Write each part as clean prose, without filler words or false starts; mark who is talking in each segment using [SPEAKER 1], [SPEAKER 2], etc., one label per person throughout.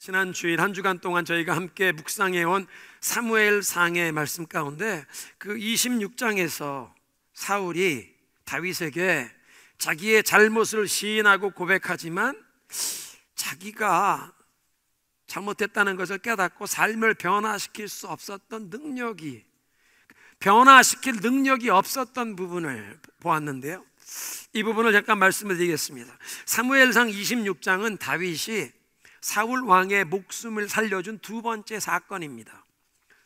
[SPEAKER 1] 지난 주일 한 주간 동안 저희가 함께 묵상해온 사무엘상의 말씀 가운데 그 26장에서 사울이 다윗에게 자기의 잘못을 시인하고 고백하지만 자기가 잘못했다는 것을 깨닫고 삶을 변화시킬 수 없었던 변화시킬 능력이 없었던 부분을 보았는데요, 이 부분을 잠깐 말씀을 드리겠습니다. 사무엘상 26장은 다윗이 사울 왕의 목숨을 살려준 두 번째 사건입니다.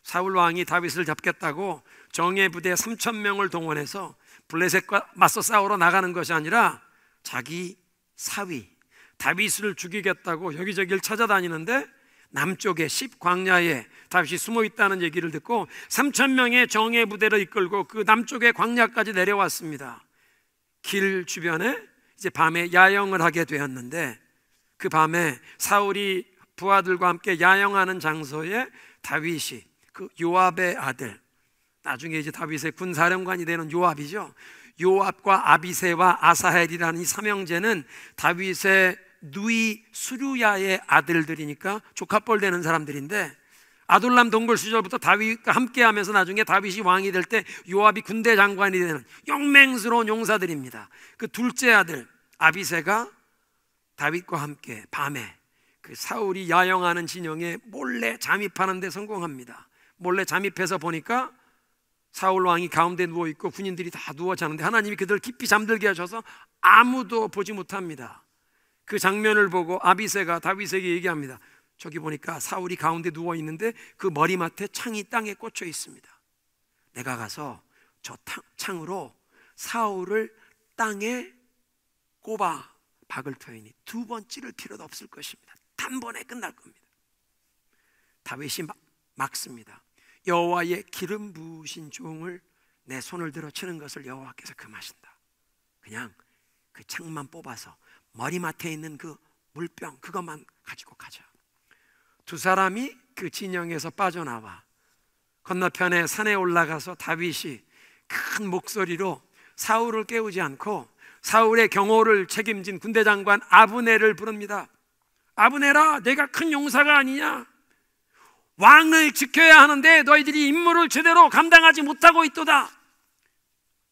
[SPEAKER 1] 사울 왕이 다윗을 잡겠다고 정예 부대 3,000명을 동원해서 블레셋과 맞서 싸우러 나가는 것이 아니라 자기 사위 다윗을 죽이겠다고 여기저기를 찾아다니는데 남쪽에 십 광야에 다윗이 숨어 있다는 얘기를 듣고 3,000명의 정예 부대를 이끌고 그 남쪽의 광야까지 내려왔습니다. 길 주변에 이제 밤에 야영을 하게 되었는데, 그 밤에 사울이 부하들과 함께 야영하는 장소에 다윗이 그 요압의 아들, 나중에 이제 다윗의 군사령관이 되는 요압이죠, 요압과 아비새와 아사헬이라는 이 삼형제는 다윗의 누이 수르야의 아들들이니까 조카뻘 되는 사람들인데, 아둘람 동굴 시절부터 다윗과 함께하면서 나중에 다윗이 왕이 될 때 요압이 군대 장관이 되는 용맹스러운 용사들입니다. 그 둘째 아들 아비새가 다윗과 함께 밤에 그 사울이 야영하는 진영에 몰래 잠입하는 데 성공합니다. 몰래 잠입해서 보니까 사울 왕이 가운데 누워있고 군인들이 다 누워 자는데 하나님이 그들을 깊이 잠들게 하셔서 아무도 보지 못합니다. 그 장면을 보고 아비새가 다윗에게 얘기합니다. 저기 보니까 사울이 가운데 누워있는데 그 머리맡에 창이 땅에 꽂혀 있습니다. 내가 가서 저 창으로 사울을 땅에 꼽아 박을 터이니 두 번 찌를 필요도 없을 것입니다. 단번에 끝날 겁니다. 다윗이 막습니다. 여호와의 기름 부으신 종을 내 손을 들어 치는 것을 여호와께서 금하신다. 그냥 그 창만 뽑아서 머리맡에 있는 그 물병 그것만 가지고 가자. 두 사람이 그 진영에서 빠져나와 건너편에 산에 올라가서 다윗이 큰 목소리로 사울을 깨우지 않고 사울의 경호를 책임진 군대장관 아브넬을 부릅니다. 아브넬아, 내가 큰 용사가 아니냐? 왕을 지켜야 하는데 너희들이 임무를 제대로 감당하지 못하고 있도다.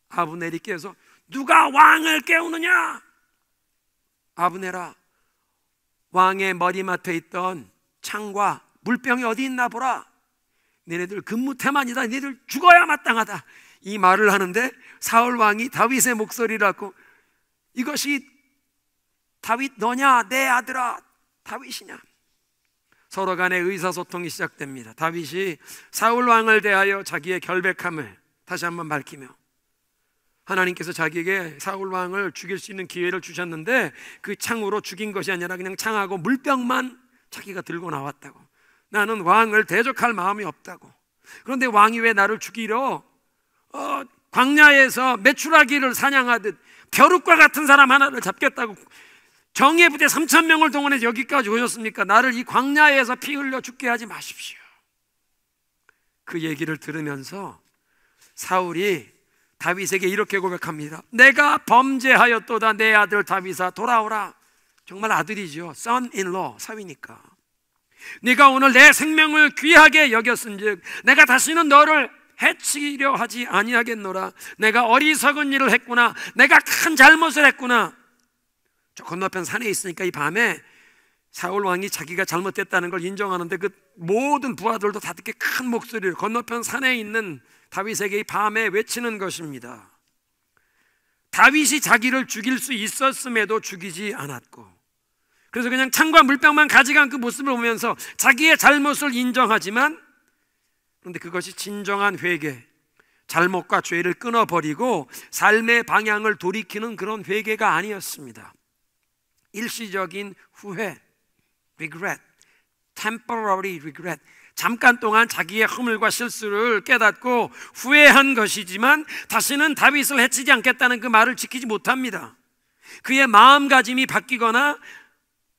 [SPEAKER 1] 아브넬이 깨서 누가 왕을 깨우느냐? 아브넬아, 왕의 머리맡에 있던 창과 물병이 어디 있나 보라. 너네들 근무태만이다. 너네들 죽어야 마땅하다. 이 말을 하는데 사울 왕이 다윗의 목소리를 듣고 이것이 다윗 너냐? 내 아들아 다윗이냐? 서로 간의 의사소통이 시작됩니다. 다윗이 사울 왕을 대하여 자기의 결백함을 다시 한번 밝히며, 하나님께서 자기에게 사울 왕을 죽일 수 있는 기회를 주셨는데 그 창으로 죽인 것이 아니라 그냥 창하고 물병만 자기가 들고 나왔다고. 나는 왕을 대적할 마음이 없다고. 그런데 왕이 왜 나를 죽이려 광야에서 메추라기를 사냥하듯 벼룩과 같은 사람 하나를 잡겠다고 정예 부대 3,000명을 동원해서 여기까지 오셨습니까? 나를 이 광야에서 피 흘려 죽게 하지 마십시오. 그 얘기를 들으면서 사울이 다윗에게 이렇게 고백합니다. 내가 범죄하였도다. 내 아들 다윗아 돌아오라. 정말 아들이죠. son-in-law, 사위니까. 네가 오늘 내 생명을 귀하게 여겼은즉 내가 다시는 너를 해치려 하지 아니하겠노라. 내가 어리석은 일을 했구나. 내가 큰 잘못을 했구나. 저 건너편 산에 있으니까 이 밤에 사울 왕이 자기가 잘못됐다는 걸 인정하는데 그 모든 부하들도 다 듣게 큰 목소리를 건너편 산에 있는 다윗에게 이 밤에 외치는 것입니다. 다윗이 자기를 죽일 수 있었음에도 죽이지 않았고, 그래서 그냥 창과 물병만 가져간 그 모습을 보면서 자기의 잘못을 인정하지만, 그런데 그것이 진정한 회개, 잘못과 죄를 끊어버리고 삶의 방향을 돌이키는 그런 회개가 아니었습니다. 일시적인 후회, regret, temporary regret, 잠깐 동안 자기의 허물과 실수를 깨닫고 후회한 것이지만 다시는 다윗을 해치지 않겠다는 그 말을 지키지 못합니다. 그의 마음가짐이 바뀌거나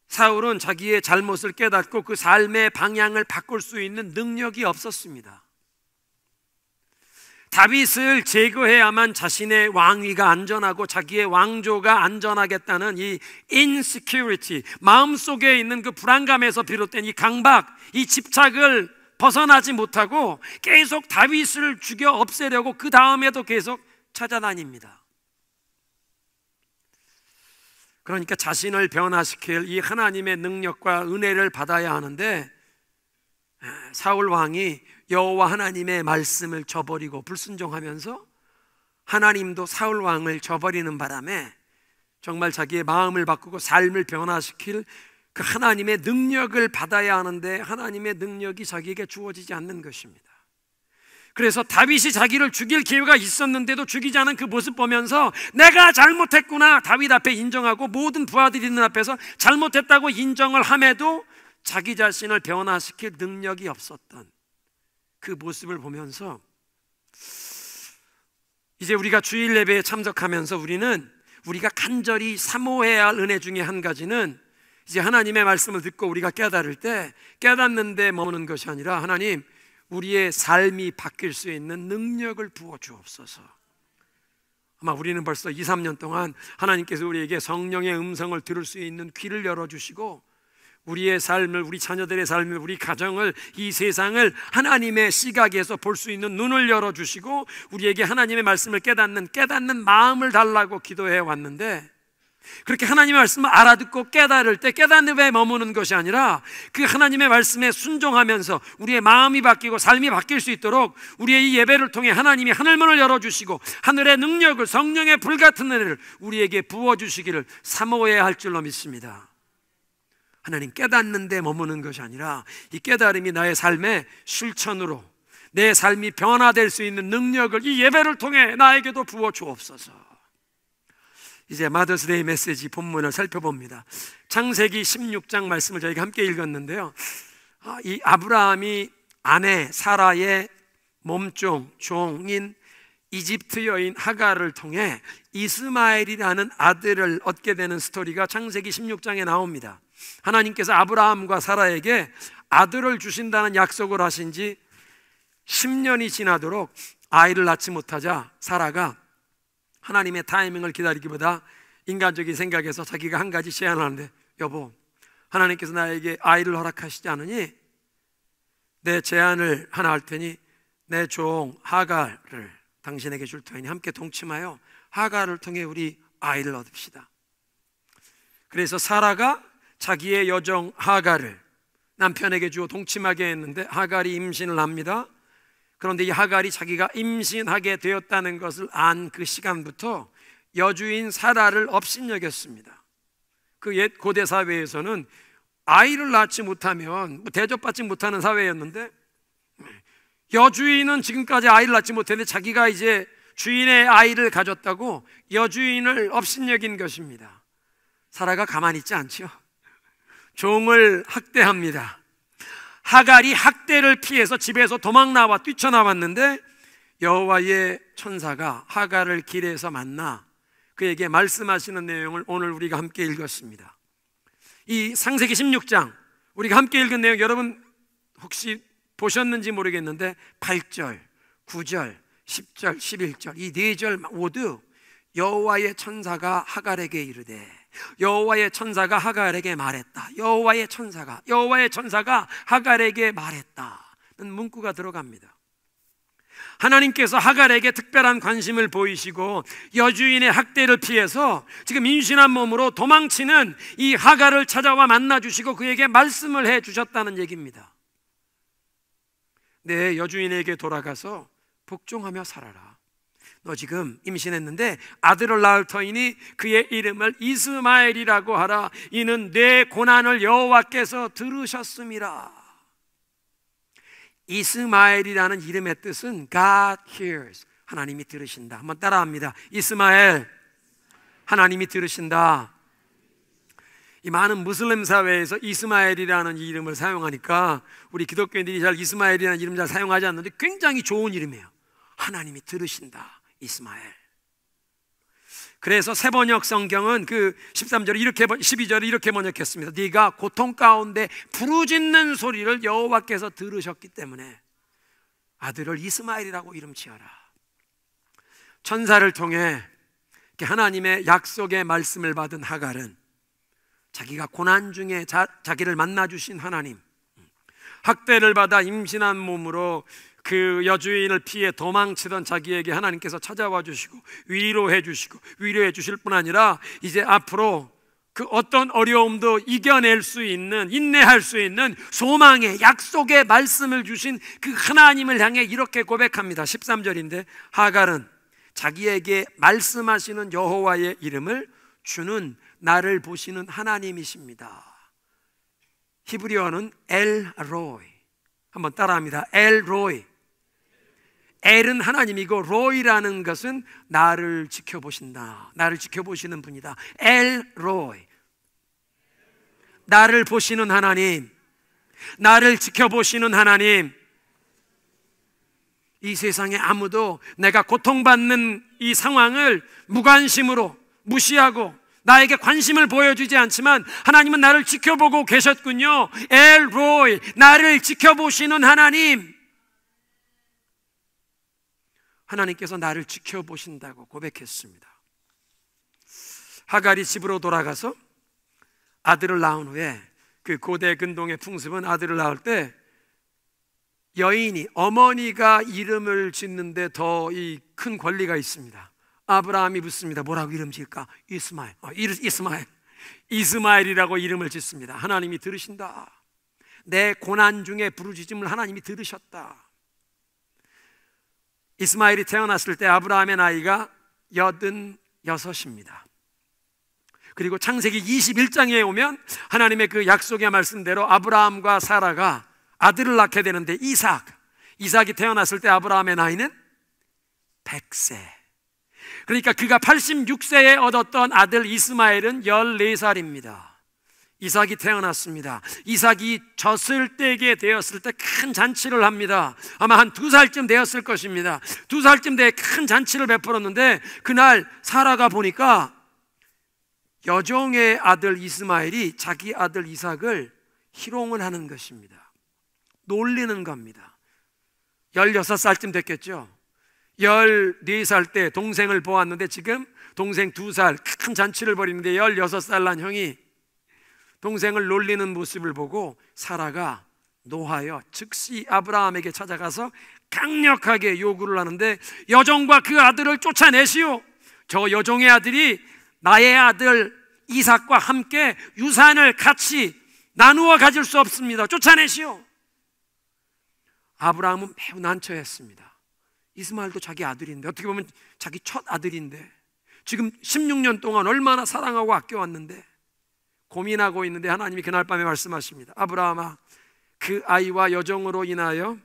[SPEAKER 1] 사울은 자기의 잘못을 깨닫고 그 삶의 방향을 바꿀 수 있는 능력이 없었습니다. 다윗을 제거해야만 자신의 왕위가 안전하고 자기의 왕조가 안전하겠다는 이 insecurity, 마음속에 있는 그 불안감에서 비롯된 이 강박, 이 집착을 벗어나지 못하고 계속 다윗을 죽여 없애려고 그 다음에도 계속 찾아다닙니다. 그러니까 자신을 변화시킬 이 하나님의 능력과 은혜를 받아야 하는데, 사울 왕이 여호와 하나님의 말씀을 저버리고 불순종하면서 하나님도 사울 왕을 저버리는 바람에 정말 자기의 마음을 바꾸고 삶을 변화시킬 그 하나님의 능력을 받아야 하는데 하나님의 능력이 자기에게 주어지지 않는 것입니다. 그래서 다윗이 자기를 죽일 기회가 있었는데도 죽이지 않은 그 모습 보면서 내가 잘못했구나, 다윗 앞에 인정하고 모든 부하들이 있는 앞에서 잘못했다고 인정을 함에도 자기 자신을 변화시킬 능력이 없었던 그 모습을 보면서 이제 우리가 주일 예배에 참석하면서 우리가 간절히 사모해야 할 은혜 중에 한 가지는, 이제 하나님의 말씀을 듣고 우리가 깨달을 때 깨닫는 데 머무는 것이 아니라, 하나님, 우리의 삶이 바뀔 수 있는 능력을 부어 주옵소서. 아마 우리는 벌써 2, 3년 동안 하나님께서 우리에게 성령의 음성을 들을 수 있는 귀를 열어주시고 우리의 삶을, 우리 자녀들의 삶을, 우리 가정을, 이 세상을 하나님의 시각에서 볼 수 있는 눈을 열어주시고 우리에게 하나님의 말씀을 깨닫는 마음을 달라고 기도해 왔는데, 그렇게 하나님의 말씀을 알아듣고 깨달을 때 깨닫는 데 머무는 것이 아니라 그 하나님의 말씀에 순종하면서 우리의 마음이 바뀌고 삶이 바뀔 수 있도록 우리의 이 예배를 통해 하나님이 하늘문을 열어주시고 하늘의 능력을, 성령의 불같은 은혜를 우리에게 부어주시기를 사모해야 할 줄로 믿습니다. 하나님, 깨닫는 데 머무는 것이 아니라 이 깨달음이 나의 삶의 실천으로 내 삶이 변화될 수 있는 능력을 이 예배를 통해 나에게도 부어 주옵소서. 이제 마더스데이 메시지 본문을 살펴봅니다. 창세기 16장 말씀을 저희가 함께 읽었는데요, 이 아브라함이 아내 사라의 몸종, 종인 이집트 여인 하갈을 통해 이스마엘이라는 아들을 얻게 되는 스토리가 창세기 16장에 나옵니다. 하나님께서 아브라함과 사라에게 아들을 주신다는 약속을 하신 지 10년이 지나도록 아이를 낳지 못하자 사라가 하나님의 타이밍을 기다리기보다 인간적인 생각에서 자기가 한 가지 제안하는데, 여보, 하나님께서 나에게 아이를 허락하시지 않으니 내 제안을 하나 할 테니 내 종 하갈을 당신에게 줄 테니 함께 동침하여 하갈을 통해 우리 아이를 얻읍시다. 그래서 사라가 자기의 여종 하갈을 남편에게 주어 동침하게 했는데 하갈이 임신을 합니다. 그런데 이 하갈이 자기가 임신하게 되었다는 것을 안 그 시간부터 여주인 사라를 업신여겼습니다. 그 옛 고대 사회에서는 아이를 낳지 못하면 대접받지 못하는 사회였는데, 여주인은 지금까지 아이를 낳지 못했는데 자기가 이제 주인의 아이를 가졌다고 여주인을 업신여긴 것입니다. 사라가 가만히 있지 않죠. 종을 학대합니다. 하갈이 학대를 피해서 집에서 도망 나와 뛰쳐나왔는데 여호와의 천사가 하갈을 길에서 만나 그에게 말씀하시는 내용을 오늘 우리가 함께 읽었습니다. 이 창세기 16장 우리가 함께 읽은 내용 여러분 혹시 보셨는지 모르겠는데 8절, 9절, 10절, 11절 이 4절 모두 여호와의 천사가 하갈에게 이르되, 여호와의 천사가 하갈에게 말했다, 여호와의 천사가 하갈에게 말했다는 문구가 들어갑니다. 하나님께서 하갈에게 특별한 관심을 보이시고 여주인의 학대를 피해서 지금 임신한 몸으로 도망치는 이 하갈을 찾아와 만나주시고 그에게 말씀을 해주셨다는 얘기입니다. 내 여주인에게 돌아가서 복종하며 살아라. 너 지금 임신했는데 아들을 낳을 터이니 그의 이름을 이스마엘이라고 하라. 이는 내 고난을 여호와께서 들으셨음이라. 이스마엘이라는 이름의 뜻은 God hears, 하나님이 들으신다. 한번 따라합니다. 이스마엘, 하나님이 들으신다. 이 많은 무슬림 사회에서 이스마엘이라는 이름을 사용하니까 우리 기독교인들이 잘 이스마엘이라는 이름 잘 사용하지 않는데 굉장히 좋은 이름이에요. 하나님이 들으신다, 이스마엘. 그래서 새번역 성경은 그 13절에 이렇게 12절에 이렇게 번역했습니다. 네가 고통 가운데 부르짖는 소리를 여호와께서 들으셨기 때문에 아들을 이스마엘이라고 이름 지어라. 천사를 통해 하나님의 약속의 말씀을 받은 하갈은 자기가 고난 중에 자기를 만나주신 하나님, 학대를 받아 임신한 몸으로 그 여주인을 피해 도망치던 자기에게 하나님께서 찾아와 주시고 위로해 주실 뿐 아니라 이제 앞으로 그 어떤 어려움도 이겨낼 수 있는, 인내할 수 있는 소망의 약속의 말씀을 주신 그 하나님을 향해 이렇게 고백합니다. 13절인데 하갈은 자기에게 말씀하시는 여호와의 이름을 주는 나를 보시는 하나님이십니다. 히브리어는 엘로이. 한번 따라합니다. 엘로이. 엘은 하나님이고 로이라는 것은 나를 지켜보신다, 나를 지켜보시는 분이다. 엘로이, 나를 보시는 하나님, 나를 지켜보시는 하나님. 이 세상에 아무도 내가 고통받는 이 상황을 무관심으로 무시하고 나에게 관심을 보여주지 않지만 하나님은 나를 지켜보고 계셨군요. 엘로이, 나를 지켜보시는 하나님. 하나님께서 나를 지켜보신다고 고백했습니다. 하갈이 집으로 돌아가서 아들을 낳은 후에, 그 고대 근동의 풍습은 아들을 낳을 때 여인이, 어머니가 이름을 짓는데 더 이 큰 권리가 있습니다. 아브라함이 묻습니다. 뭐라고 이름 지을까? 이스마엘이라고 이름을 짓습니다. 하나님이 들으신다. 내 고난 중에 부르짖음을 하나님이 들으셨다. 이스마엘이 태어났을 때 아브라함의 나이가 86입니다. 그리고 창세기 21장에 오면 하나님의 그 약속의 말씀대로 아브라함과 사라가 아들을 낳게 되는데 이삭이 태어났을 때 아브라함의 나이는 100세. 그러니까 그가 86세에 얻었던 아들 이스마엘은 14살입니다. 이삭이 태어났습니다. 이삭이 젖을 떼게 되었을 때 큰 잔치를 합니다. 아마 한 2살쯤 되었을 것입니다. 2살쯤 돼 큰 잔치를 베풀었는데 그날 사라가 보니까 여종의 아들 이스마엘이 자기 아들 이삭을 희롱을 하는 것입니다. 놀리는 겁니다. 16살쯤 됐겠죠. 14살 때 동생을 보았는데 지금 동생 2살, 큰 잔치를 벌이는데 16살 난 형이 동생을 놀리는 모습을 보고 사라가 노하여 즉시 아브라함에게 찾아가서 강력하게 요구를 하는데, 여종과 그 아들을 쫓아내시오. 저 여종의 아들이 나의 아들 이삭과 함께 유산을 같이 나누어 가질 수 없습니다. 쫓아내시오. 아브라함은 매우 난처했습니다. 이스마엘도 자기 아들인데, 어떻게 보면 자기 첫 아들인데, 지금 16년 동안 얼마나 사랑하고 아껴왔는데 고민하고 있는데 하나님이 그날 밤에 말씀하십니다. 아브라함아, 그 아이와 여종으로 인하여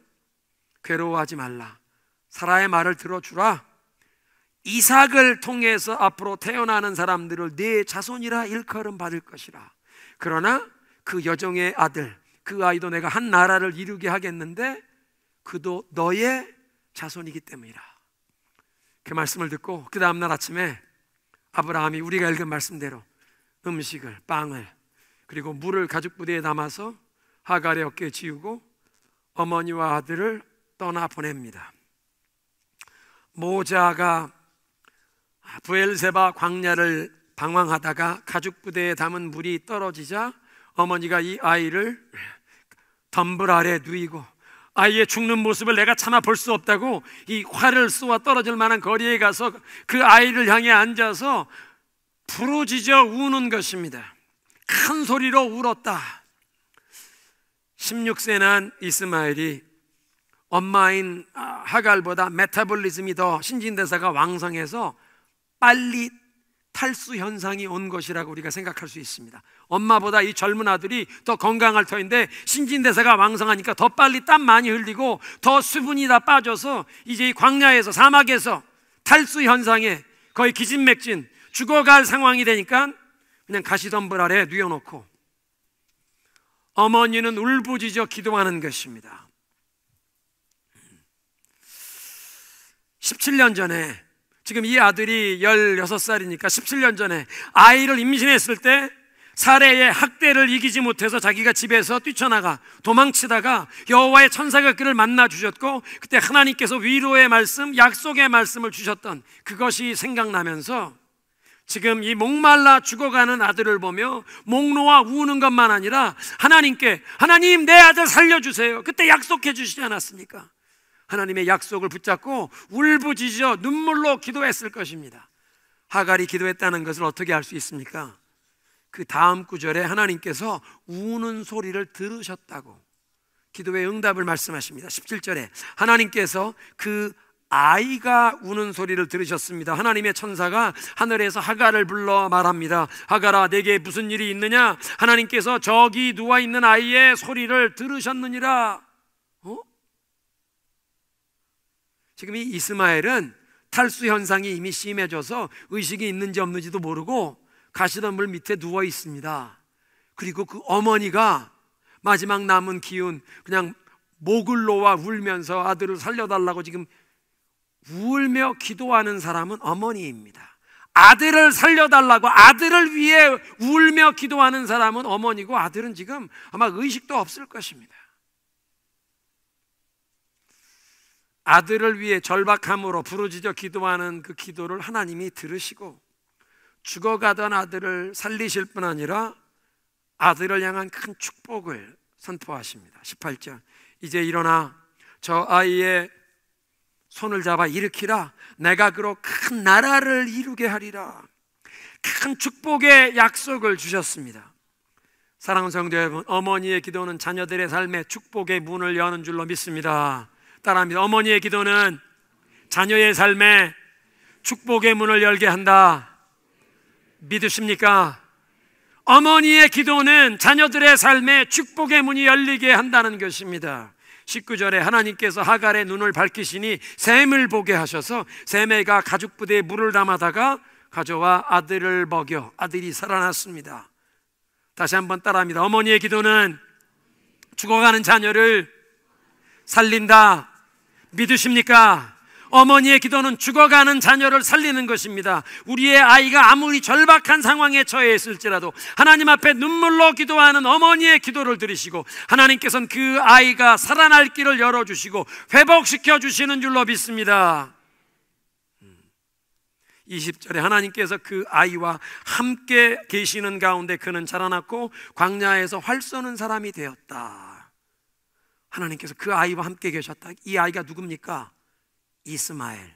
[SPEAKER 1] 괴로워하지 말라. 사라의 말을 들어주라. 이삭을 통해서 앞으로 태어나는 사람들을 네 자손이라 일컬음 받을 것이라. 그러나 그 여종의 아들, 그 아이도 내가 한 나라를 이루게 하겠는데 그도 너의 자손이기 때문이라. 그 말씀을 듣고 그 다음날 아침에 아브라함이 우리가 읽은 말씀대로 음식을, 빵을, 그리고 물을 가죽부대에 담아서 하갈의 어깨에 지우고 어머니와 아들을 떠나 보냅니다. 모자가 부엘세바 광야를 방황하다가 가죽부대에 담은 물이 떨어지자 어머니가 이 아이를 덤불 아래 누이고, 아이의 죽는 모습을 내가 참아 볼 수 없다고 이 활을 쏘아 떨어질 만한 거리에 가서 그 아이를 향해 앉아서 부르짖어 우는 것입니다. 큰 소리로 울었다. 16세 난 이스마엘이 엄마인 하갈보다 메타볼리즘이 더, 신진대사가 왕성해서 빨리 탈수 현상이 온 것이라고 우리가 생각할 수 있습니다. 엄마보다 이 젊은 아들이 더 건강할 터인데 신진대사가 왕성하니까 더 빨리 땀 많이 흘리고 더 수분이 다 빠져서 이제 이 광야에서, 사막에서 탈수 현상에 거의 기진맥진 죽어갈 상황이 되니까 그냥 가시덤불 아래 뉘어놓고 어머니는 울부짖어 기도하는 것입니다. 17년 전에, 지금 이 아들이 16살이니까 17년 전에 아이를 임신했을 때 사례의 학대를 이기지 못해서 자기가 집에서 뛰쳐나가 도망치다가 여호와의 천사가 그를 만나 주셨고, 그때 하나님께서 위로의 말씀, 약속의 말씀을 주셨던 그것이 생각나면서 지금 이 목말라 죽어가는 아들을 보며 목 놓아 우는 것만 아니라 하나님께, 하나님 내 아들 살려주세요, 그때 약속해 주시지 않았습니까? 하나님의 약속을 붙잡고 울부짖어 눈물로 기도했을 것입니다. 하갈이 기도했다는 것을 어떻게 알 수 있습니까? 그 다음 구절에 하나님께서 우는 소리를 들으셨다고 기도의 응답을 말씀하십니다. 17절에 하나님께서 그 아이가 우는 소리를 들으셨습니다. 하나님의 천사가 하늘에서 하갈을 불러 말합니다. 하갈아, 내게 무슨 일이 있느냐? 하나님께서 저기 누워있는 아이의 소리를 들으셨느니라. 지금 이 이스마엘은 탈수 현상이 이미 심해져서 의식이 있는지 없는지도 모르고 가시덤불 밑에 누워 있습니다. 그리고 그 어머니가 마지막 남은 기운, 그냥 목을 놓아 울면서 아들을 살려달라고 지금 울며 기도하는 사람은 어머니입니다. 아들을 살려달라고, 아들을 위해 울며 기도하는 사람은 어머니고, 아들은 지금 아마 의식도 없을 것입니다. 아들을 위해 절박함으로 부르짖어 기도하는 그 기도를 하나님이 들으시고 죽어가던 아들을 살리실 뿐 아니라 아들을 향한 큰 축복을 선포하십니다. 18절, 이제 일어나 저 아이의 손을 잡아 일으키라. 내가 그로 큰 나라를 이루게 하리라. 큰 축복의 약속을 주셨습니다. 사랑하는 성도 여러분, 어머니의 기도는 자녀들의 삶에 축복의 문을 여는 줄로 믿습니다. 따라합니다. 어머니의 기도는 자녀의 삶에 축복의 문을 열게 한다. 믿으십니까? 어머니의 기도는 자녀들의 삶에 축복의 문이 열리게 한다는 것입니다. 19절에 하나님께서 하갈의 눈을 밝히시니 샘을 보게 하셔서 샘애가 가죽부대에 물을 담아다가 가져와 아들을 먹여 아들이 살아났습니다. 다시 한번 따라합니다. 어머니의 기도는 죽어가는 자녀를 살린다. 믿으십니까? 어머니의 기도는 죽어가는 자녀를 살리는 것입니다. 우리의 아이가 아무리 절박한 상황에 처해 있을지라도 하나님 앞에 눈물로 기도하는 어머니의 기도를 들으시고 하나님께서는 그 아이가 살아날 길을 열어주시고 회복시켜 주시는 줄로 믿습니다. 20절에 하나님께서 그 아이와 함께 계시는 가운데 그는 자라났고 광야에서 활 쏘는 사람이 되었다. 하나님께서 그 아이와 함께 계셨다. 이 아이가 누굽니까? 이스마엘.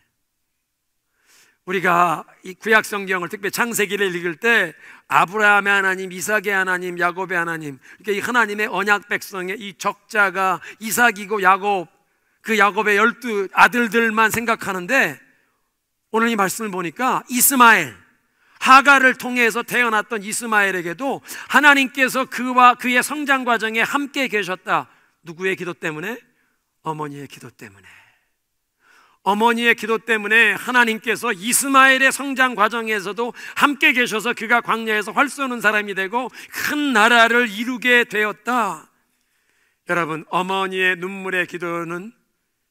[SPEAKER 1] 우리가 이 구약 성경을 특별히 창세기를 읽을 때 아브라함의 하나님, 이삭의 하나님, 야곱의 하나님, 그러니까 이 하나님의 언약 백성의 이 적자가 이삭이고 야곱, 그 야곱의 12 아들들만 생각하는데 오늘 이 말씀을 보니까 이스마엘, 하갈을 통해서 태어났던 이스마엘에게도 하나님께서 그와 그의 성장 과정에 함께 계셨다. 누구의 기도 때문에? 어머니의 기도 때문에. 어머니의 기도 때문에 하나님께서 이스마엘의 성장 과정에서도 함께 계셔서 그가 광야에서 활 쏘는 사람이 되고 큰 나라를 이루게 되었다. 여러분, 어머니의 눈물의 기도는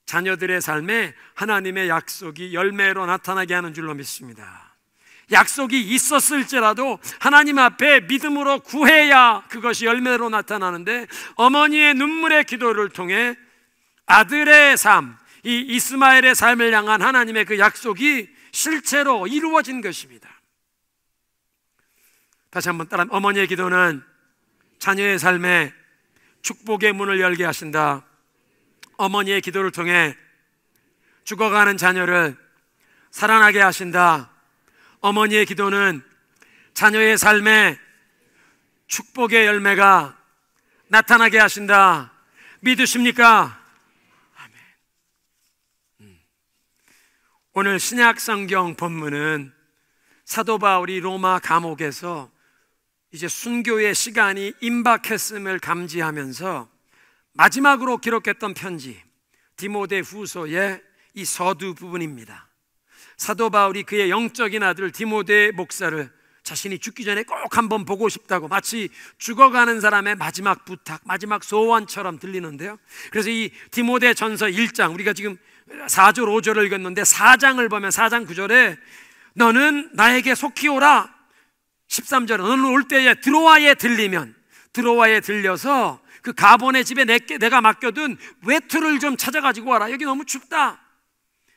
[SPEAKER 1] 자녀들의 삶에 하나님의 약속이 열매로 나타나게 하는 줄로 믿습니다. 약속이 있었을지라도 하나님 앞에 믿음으로 구해야 그것이 열매로 나타나는데 어머니의 눈물의 기도를 통해 아들의 삶, 이 이스마엘의 삶을 향한 하나님의 그 약속이 실체로 이루어진 것입니다. 다시 한번 따라, 어머니의 기도는 자녀의 삶에 축복의 문을 열게 하신다. 어머니의 기도를 통해 죽어가는 자녀를 살아나게 하신다. 어머니의 기도는 자녀의 삶에 축복의 열매가 나타나게 하신다. 믿으십니까? 오늘 신약 성경 본문은 사도 바울이 로마 감옥에서 이제 순교의 시간이 임박했음을 감지하면서 마지막으로 기록했던 편지 디모데 후서의 이 서두 부분입니다. 사도 바울이 그의 영적인 아들 디모데 목사를 자신이 죽기 전에 꼭 한번 보고 싶다고, 마치 죽어가는 사람의 마지막 부탁, 마지막 소원처럼 들리는데요. 그래서 이 디모데 전서 1장, 우리가 지금 4절 5절을 읽었는데 4장을 보면 4장 9절에 너는 나에게 속히 오라, 13절은 너는 올 때에 드로아에 들려서 그 가본의 집에 내가 맡겨둔 외투를 좀 찾아가지고 와라. 여기 너무 춥다.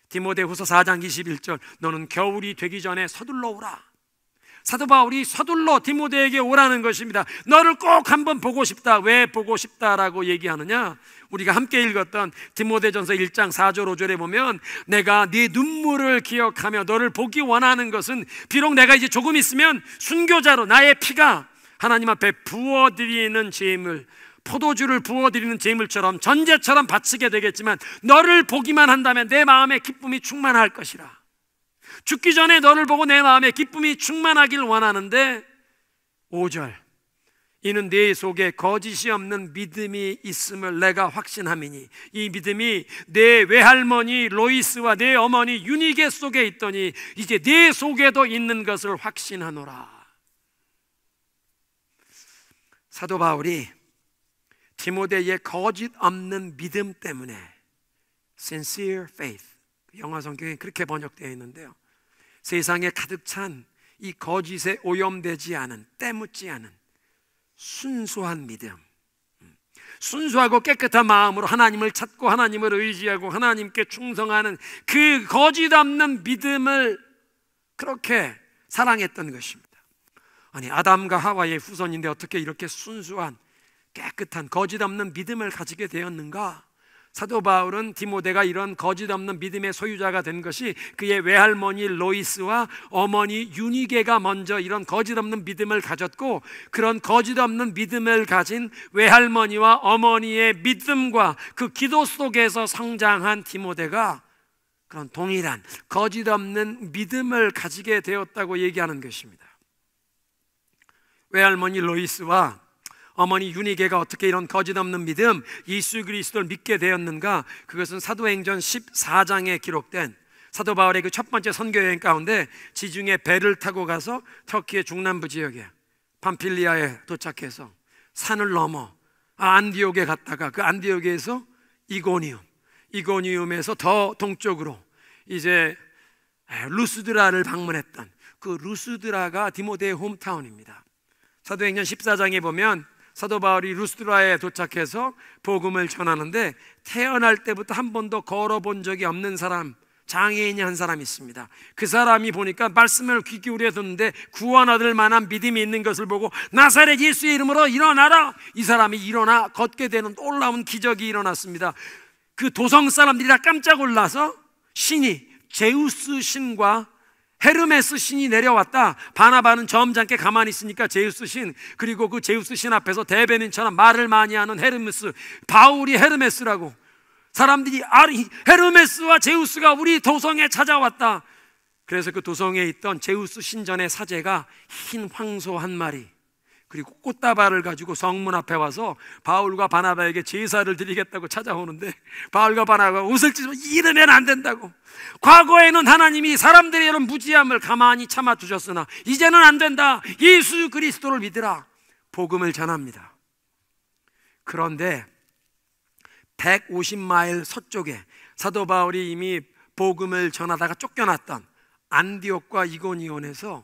[SPEAKER 1] 디모데후서 4장 21절 너는 겨울이 되기 전에 서둘러 오라. 사도 바울이 서둘러 디모데에게 오라는 것입니다. 너를 꼭 한번 보고 싶다. 왜 보고 싶다라고 얘기하느냐? 우리가 함께 읽었던 디모데전서 1장 4절 5절에 보면 내가 네 눈물을 기억하며 너를 보기 원하는 것은 비록 내가 이제 조금 있으면 순교자로 나의 피가 하나님 앞에 부어드리는 제물, 포도주를 부어드리는 제물처럼 전제처럼 바치게 되겠지만 너를 보기만 한다면 내 마음에 기쁨이 충만할 것이라. 죽기 전에 너를 보고 내 마음에 기쁨이 충만하길 원하는데 5절 이는 네 속에 거짓이 없는 믿음이 있음을 내가 확신함이니 이 믿음이 내 외할머니 로이스와 내 어머니 유니게 속에 있더니 이제 네 속에도 있는 것을 확신하노라. 사도 바울이 디모데의 거짓 없는 믿음 때문에 sincere faith, 영어 성경에 그렇게 번역되어 있는데요, 세상에 가득 찬 이 거짓에 오염되지 않은, 때묻지 않은 순수한 믿음, 순수하고 깨끗한 마음으로 하나님을 찾고 하나님을 의지하고 하나님께 충성하는 그 거짓 없는 믿음을 그렇게 사랑했던 것입니다. 아니, 아담과 하와의 후손인데 어떻게 이렇게 순수한 깨끗한 거짓 없는 믿음을 가지게 되었는가? 사도 바울은 디모데가 이런 거짓 없는 믿음의 소유자가 된 것이 그의 외할머니 로이스와 어머니 유니게가 먼저 이런 거짓 없는 믿음을 가졌고, 그런 거짓 없는 믿음을 가진 외할머니와 어머니의 믿음과 그 기도 속에서 성장한 디모데가 그런 동일한 거짓 없는 믿음을 가지게 되었다고 얘기하는 것입니다. 외할머니 로이스와 어머니 유니게가 어떻게 이런 거짓 없는 믿음, 예수 그리스도를 믿게 되었는가? 그것은 사도행전 14장에 기록된 사도 바울의 그 첫 번째 선교여행 가운데 지중해 배를 타고 가서 터키의 중남부 지역에 팜필리아에 도착해서 산을 넘어 안디옥에 갔다가 그 안디옥에서 이고니움에서 더 동쪽으로 이제 루스드라를 방문했던 그 루스드라가 디모데의 홈타운입니다. 사도행전 14장에 보면 사도 바울이 루스드라에 도착해서 복음을 전하는데 태어날 때부터 한 번도 걸어본 적이 없는 사람, 장애인이 한 사람이 있습니다. 그 사람이 보니까 말씀을 귀 기울여 듣는데 구원 얻을 만한 믿음이 있는 것을 보고 나사렛 예수의 이름으로 일어나라! 이 사람이 일어나 걷게 되는 놀라운 기적이 일어났습니다. 그 도성 사람들이 다 깜짝 놀라서 신이 제우스 신과 헤르메스 신이 내려왔다. 바나바는 점잖게 가만히 있으니까 제우스 신, 그리고 그 제우스 신 앞에서 대변인처럼 말을 많이 하는 헤르메스, 바울이 헤르메스라고. 사람들이 헤르메스와 제우스가 우리 도성에 찾아왔다. 그래서 그 도성에 있던 제우스 신전의 사제가 흰 황소 한 마리 그리고 꽃다발을 가지고 성문 앞에 와서 바울과 바나바에게 제사를 드리겠다고 찾아오는데, 바울과 바나바가 우슬치고 이러면 안 된다고. 과거에는 하나님이 사람들의 이런 무지함을 가만히 참아 주셨으나 이제는 안 된다. 예수 그리스도를 믿으라. 복음을 전합니다. 그런데 150마일 서쪽에 사도 바울이 이미 복음을 전하다가 쫓겨났던 안디옥과 이고니온에서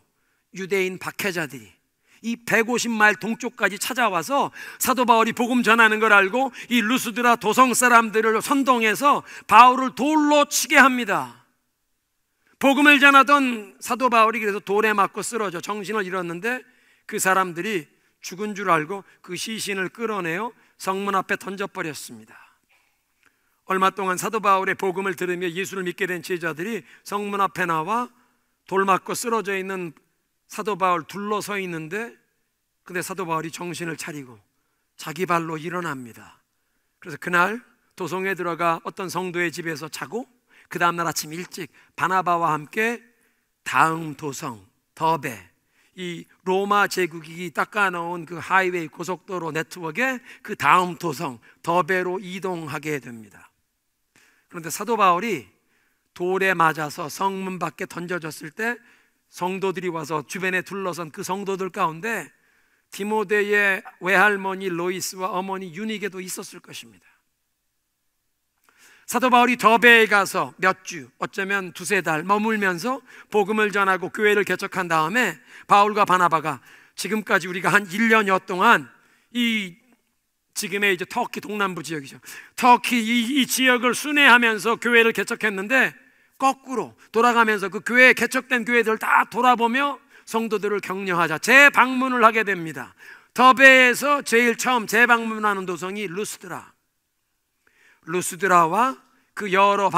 [SPEAKER 1] 유대인 박해자들이 이 150마일 동쪽까지 찾아와서 사도 바울이 복음 전하는 걸 알고 이 루스드라 도성 사람들을 선동해서 바울을 돌로 치게 합니다. 복음을 전하던 사도 바울이 그래서 돌에 맞고 쓰러져 정신을 잃었는데 그 사람들이 죽은 줄 알고 그 시신을 끌어내어 성문 앞에 던져버렸습니다. 얼마 동안 사도 바울의 복음을 들으며 예수를 믿게 된 제자들이 성문 앞에 나와 돌 맞고 쓰러져 있는 사도 바울 둘러서 있는데, 근데 사도 바울이 정신을 차리고 자기 발로 일어납니다. 그래서 그날 도성에 들어가 어떤 성도의 집에서 자고 그 다음날 아침 일찍 바나바와 함께 다음 도성 더베, 이 로마 제국이 닦아놓은 그 하이웨이 고속도로 네트워크의 그 다음 도성 더베로 이동하게 됩니다. 그런데 사도 바울이 돌에 맞아서 성문 밖에 던져졌을 때 성도들이 와서 주변에 둘러선 그 성도들 가운데 디모데의 외할머니 로이스와 어머니 유니게도 있었을 것입니다. 사도 바울이 더베에 가서 몇 주, 어쩌면 두세 달 머물면서 복음을 전하고 교회를 개척한 다음에 바울과 바나바가 지금까지 우리가 한 1년여 동안 이 지금의 이제 터키 동남부 지역이죠. 터키 이 지역을 순회하면서 교회를 개척했는데, 거꾸로 돌아가면서 그 교회 개척된 교회들을 다 돌아보며 성도들을 격려하자 재방문을 하게 됩니다. 더베에서 제일 처음 재방문하는 도성이 루스드라와 그 여러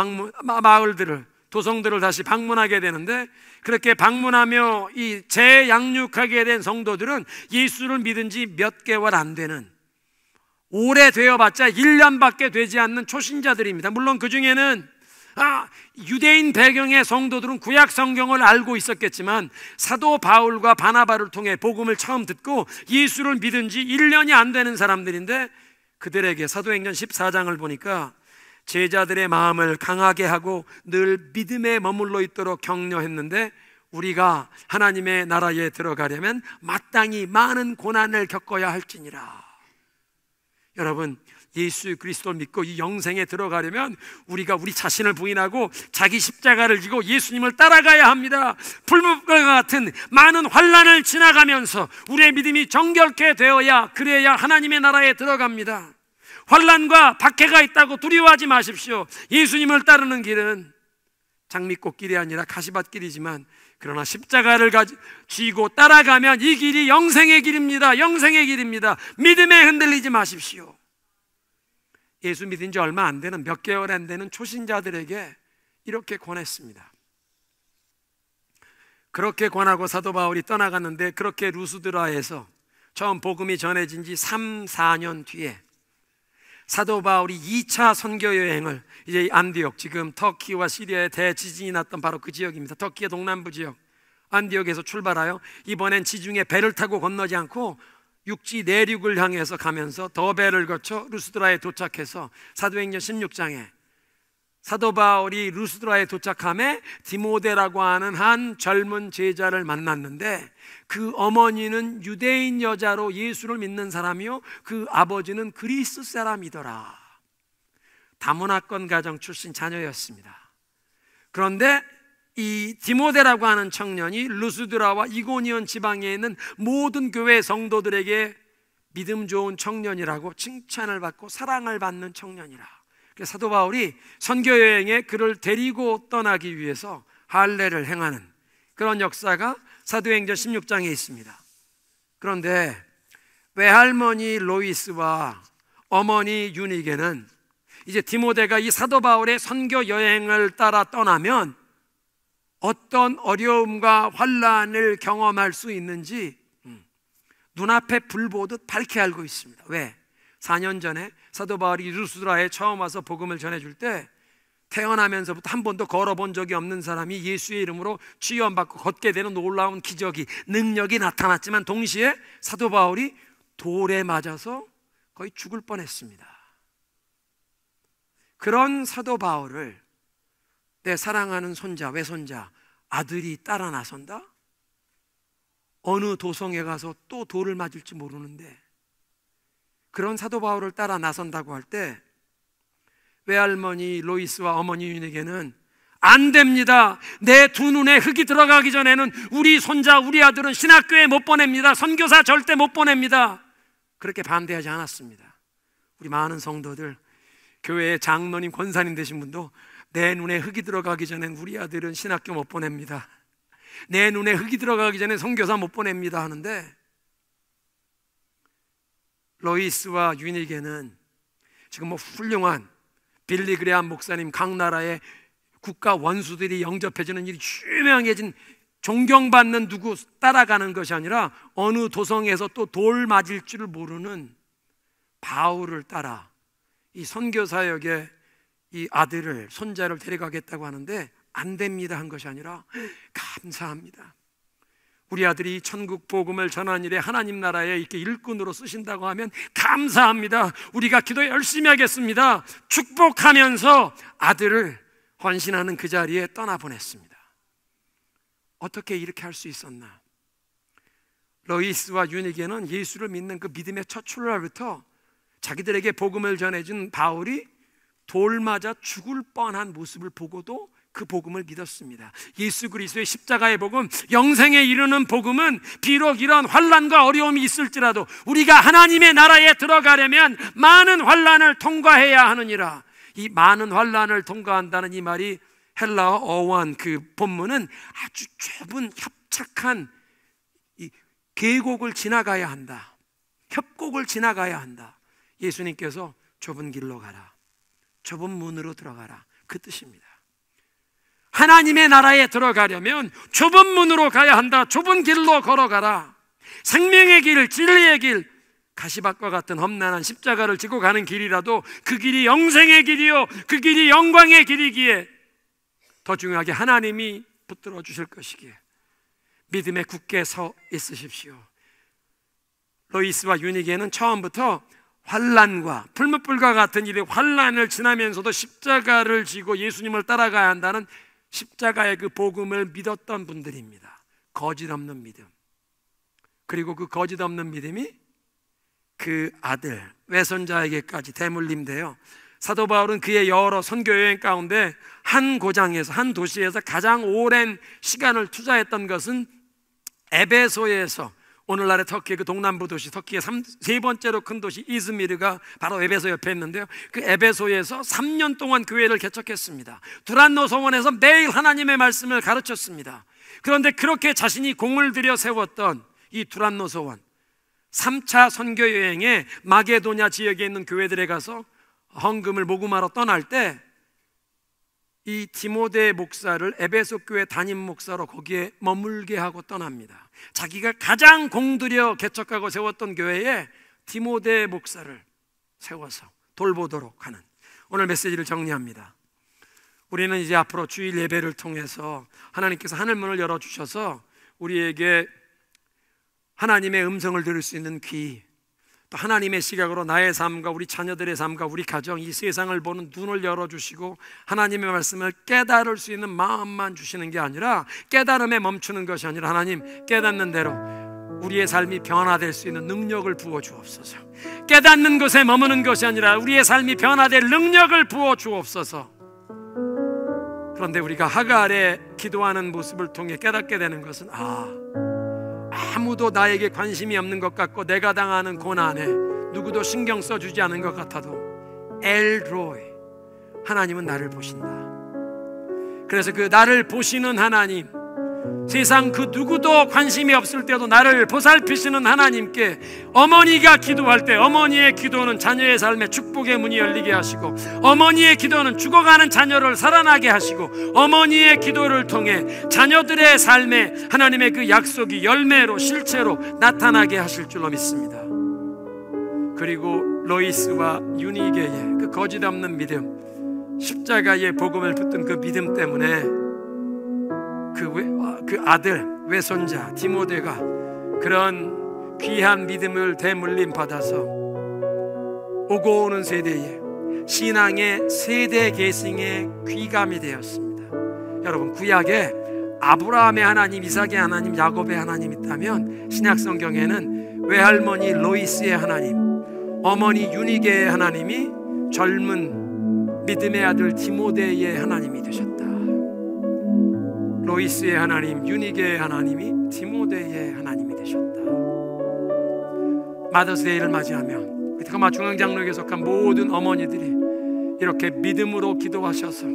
[SPEAKER 1] 마을들을, 도성들을 다시 방문하게 되는데, 그렇게 방문하며 이 재양육하게 된 성도들은 예수를 믿은 지 몇 개월 안 되는, 오래되어봤자 1년밖에 되지 않는 초신자들입니다. 물론 그 중에는 유대인 배경의 성도들은 구약 성경을 알고 있었겠지만, 사도 바울과 바나바를 통해 복음을 처음 듣고 예수를 믿은 지 1년이 안 되는 사람들인데, 그들에게 사도행전 14장을 보니까 제자들의 마음을 강하게 하고 늘 믿음에 머물러 있도록 격려했는데, 우리가 하나님의 나라에 들어가려면 마땅히 많은 고난을 겪어야 할지니라. 여러분, 예수 그리스도를 믿고 이 영생에 들어가려면 우리가 우리 자신을 부인하고 자기 십자가를 지고 예수님을 따라가야 합니다. 불못과 같은 많은 환난을 지나가면서 우리의 믿음이 정결케 되어야, 그래야 하나님의 나라에 들어갑니다. 환난과 박해가 있다고 두려워하지 마십시오. 예수님을 따르는 길은 장미꽃길이 아니라 가시밭길이지만, 그러나 십자가를 쥐고 따라가면 이 길이 영생의 길입니다. 영생의 길입니다. 믿음에 흔들리지 마십시오. 예수 믿은 지 얼마 안 되는, 몇 개월 안 되는 초신자들에게 이렇게 권했습니다. 그렇게 권하고 사도 바울이 떠나갔는데, 그렇게 루스드라에서 처음 복음이 전해진 지 3, 4년 뒤에 사도 바울이 2차 선교 여행을, 이제 안디옥, 지금 터키와 시리아에 대지진이 났던 바로 그 지역입니다. 터키의 동남부 지역 안디옥에서 출발하여 이번엔 지중해 배를 타고 건너지 않고 육지 내륙을 향해서 가면서 더베를 거쳐 루스드라에 도착해서 사도행전 16장에 사도 바울이 루스드라에 도착함에 디모데라고 하는 한 젊은 제자를 만났는데, 그 어머니는 유대인 여자로 예수를 믿는 사람이요, 그 아버지는 그리스 사람이더라. 다문화권 가정 출신 자녀였습니다. 그런데 이 디모데라고 하는 청년이 루스드라와 이고니온 지방에 있는 모든 교회 성도들에게 믿음 좋은 청년이라고 칭찬을 받고 사랑을 받는 청년이라. 그래서 사도 바울이 선교 여행에 그를 데리고 떠나기 위해서 할례를 행하는 그런 역사가 사도행전 16장에 있습니다. 그런데 외할머니 로이스와 어머니 유니게는 이제 디모데가 이 사도 바울의 선교 여행을 따라 떠나면 어떤 어려움과 환난을 경험할 수 있는지 눈앞에 불 보듯 밝게 알고 있습니다. 왜? 4년 전에 사도 바울이 루스드라에 처음 와서 복음을 전해줄 때, 태어나면서부터 한 번도 걸어본 적이 없는 사람이 예수의 이름으로 치유받고 걷게 되는 놀라운 기적이, 능력이 나타났지만, 동시에 사도 바울이 돌에 맞아서 거의 죽을 뻔했습니다. 그런 사도 바울을 내 사랑하는 손자, 외손자, 아들이 따라 나선다? 어느 도성에 가서 또 돌을 맞을지 모르는데, 그런 사도 바울을 따라 나선다고 할 때 외할머니 로이스와 어머니 윤에게는 안 됩니다. 내 두 눈에 흙이 들어가기 전에는 우리 손자, 우리 아들은 신학교에 못 보냅니다. 선교사 절대 못 보냅니다. 그렇게 반대하지 않았습니다. 우리 많은 성도들, 교회의 장로님, 권사님 되신 분도 내 눈에 흙이 들어가기 전엔 우리 아들은 신학교 못 보냅니다. 내 눈에 흙이 들어가기 전에 선교사 못 보냅니다 하는데, 로이스와 유니게는 지금 훌륭한 빌리 그레함 목사님, 각 나라의 국가 원수들이 영접해주는 일이 유명해진, 존경받는 누구 따라가는 것이 아니라 어느 도성에서 또 돌 맞을 줄을 모르는 바울을 따라 이 선교사역에 이 아들을, 손자를 데려가겠다고 하는데 안 됩니다 한 것이 아니라 감사합니다. 우리 아들이 천국 복음을 전하는 일에 하나님 나라에 이렇게 일꾼으로 쓰신다고 하면 감사합니다. 우리가 기도 열심히 하겠습니다. 축복하면서 아들을 헌신하는 그 자리에 떠나보냈습니다. 어떻게 이렇게 할 수 있었나? 로이스와 유니게는 예수를 믿는 그 믿음의 첫 출발부터 자기들에게 복음을 전해준 바울이 돌 맞아 죽을 뻔한 모습을 보고도 그 복음을 믿었습니다. 예수 그리스도의 십자가의 복음, 영생에 이르는 복음은 비록 이런 환난과 어려움이 있을지라도 우리가 하나님의 나라에 들어가려면 많은 환난을 통과해야 하느니라. 이 많은 환난을 통과한다는 이 말이 헬라어 어원 그 본문은 아주 좁은 협착한 이 계곡을 지나가야 한다, 협곡을 지나가야 한다. 예수님께서 좁은 길로 가라, 좁은 문으로 들어가라, 그 뜻입니다. 하나님의 나라에 들어가려면 좁은 문으로 가야 한다. 좁은 길로 걸어가라. 생명의 길, 진리의 길, 가시밭과 같은 험난한 십자가를 지고 가는 길이라도 그 길이 영생의 길이요, 그 길이 영광의 길이기에 더 중요하게 하나님이 붙들어 주실 것이기에 믿음에 굳게 서 있으십시오. 로이스와 유니게는 처음부터 환난과 풀무불과 같은 일의 환난을 지나면서도 십자가를 지고 예수님을 따라가야 한다는 십자가의 그 복음을 믿었던 분들입니다. 거짓 없는 믿음. 그리고 그 거짓 없는 믿음이 그 아들 외손자에게까지 대물림돼요. 사도 바울은 그의 여러 선교 여행 가운데 한 고장에서, 한 도시에서 가장 오랜 시간을 투자했던 것은 에베소에서, 오늘날의 터키의 그 동남부 도시, 터키의 세 번째로 큰 도시 이즈미르가 바로 에베소 옆에 있는데요, 그 에베소에서 3년 동안 교회를 개척했습니다. 두란노 소원에서 매일 하나님의 말씀을 가르쳤습니다. 그런데 그렇게 자신이 공을 들여 세웠던 이 두란노 소원 3차 선교 여행에 마게도냐 지역에 있는 교회들에 가서 헌금을 모금하러 떠날 때 이 디모데 목사를 에베소 교회 담임 목사로 거기에 머물게 하고 떠납니다. 자기가 가장 공들여 개척하고 세웠던 교회에 디모데 목사를 세워서 돌보도록 하는, 오늘 메시지를 정리합니다. 우리는 이제 앞으로 주일 예배를 통해서 하나님께서 하늘문을 열어주셔서 우리에게 하나님의 음성을 들을 수 있는 귀, 또 하나님의 시각으로 나의 삶과 우리 자녀들의 삶과 우리 가정, 이 세상을 보는 눈을 열어주시고 하나님의 말씀을 깨달을 수 있는 마음만 주시는 게 아니라, 깨달음에 멈추는 것이 아니라 하나님 깨닫는 대로 우리의 삶이 변화될 수 있는 능력을 부어주옵소서. 깨닫는 것에 머무는 것이 아니라 우리의 삶이 변화될 능력을 부어주옵소서. 그런데 우리가 하갈의 기도하는 모습을 통해 깨닫게 되는 것은 아무도 나에게 관심이 없는 것 같고 내가 당하는 고난에 누구도 신경 써주지 않은 것 같아도 엘로이, 하나님은 나를 보신다. 그래서 그 나를 보시는 하나님, 세상 그 누구도 관심이 없을 때도 나를 보살피시는 하나님께 어머니가 기도할 때 어머니의 기도는 자녀의 삶에 축복의 문이 열리게 하시고, 어머니의 기도는 죽어가는 자녀를 살아나게 하시고, 어머니의 기도를 통해 자녀들의 삶에 하나님의 그 약속이 열매로 실체로 나타나게 하실 줄로 믿습니다. 그리고 로이스와 유니게의 그 거짓 없는 십자가의 복음을 붙든 그 믿음 때문에 그 아들 외손자 디모데가 그런 귀한 믿음을 대물림 받아서 오고 오는 세대에 신앙의 세대 계승의 귀감이 되었습니다. 여러분, 구약에 아브라함의 하나님, 이삭의 하나님, 야곱의 하나님 있다면 신약 성경에는 외할머니 로이스의 하나님, 어머니 유니게의 하나님이 젊은 믿음의 아들 디모데의 하나님이 되셨다. 로이스의 하나님, 유니게의 하나님이 디모데의 하나님이 되셨다. 마더스데이를 맞이하면 드라마 중앙장로에 속한 모든 어머니들이 이렇게 믿음으로 기도하셔서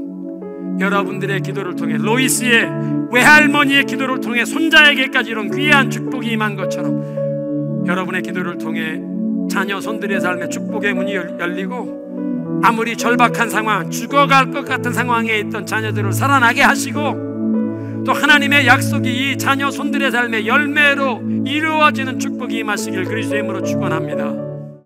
[SPEAKER 1] 여러분들의 기도를 통해, 로이스의 외할머니의 기도를 통해 손자에게까지 이런 귀한 축복이 임한 것처럼 여러분의 기도를 통해 자녀 손들의 삶에 축복의 문이 열리고, 아무리 절박한 상황, 죽어갈 것 같은 상황에 있던 자녀들을 살아나게 하시고, 또 하나님의 약속이 이 자녀 손들의 삶의 열매로 이루어지는 축복이 임하시길 그리스도의 이름으로 축원합니다.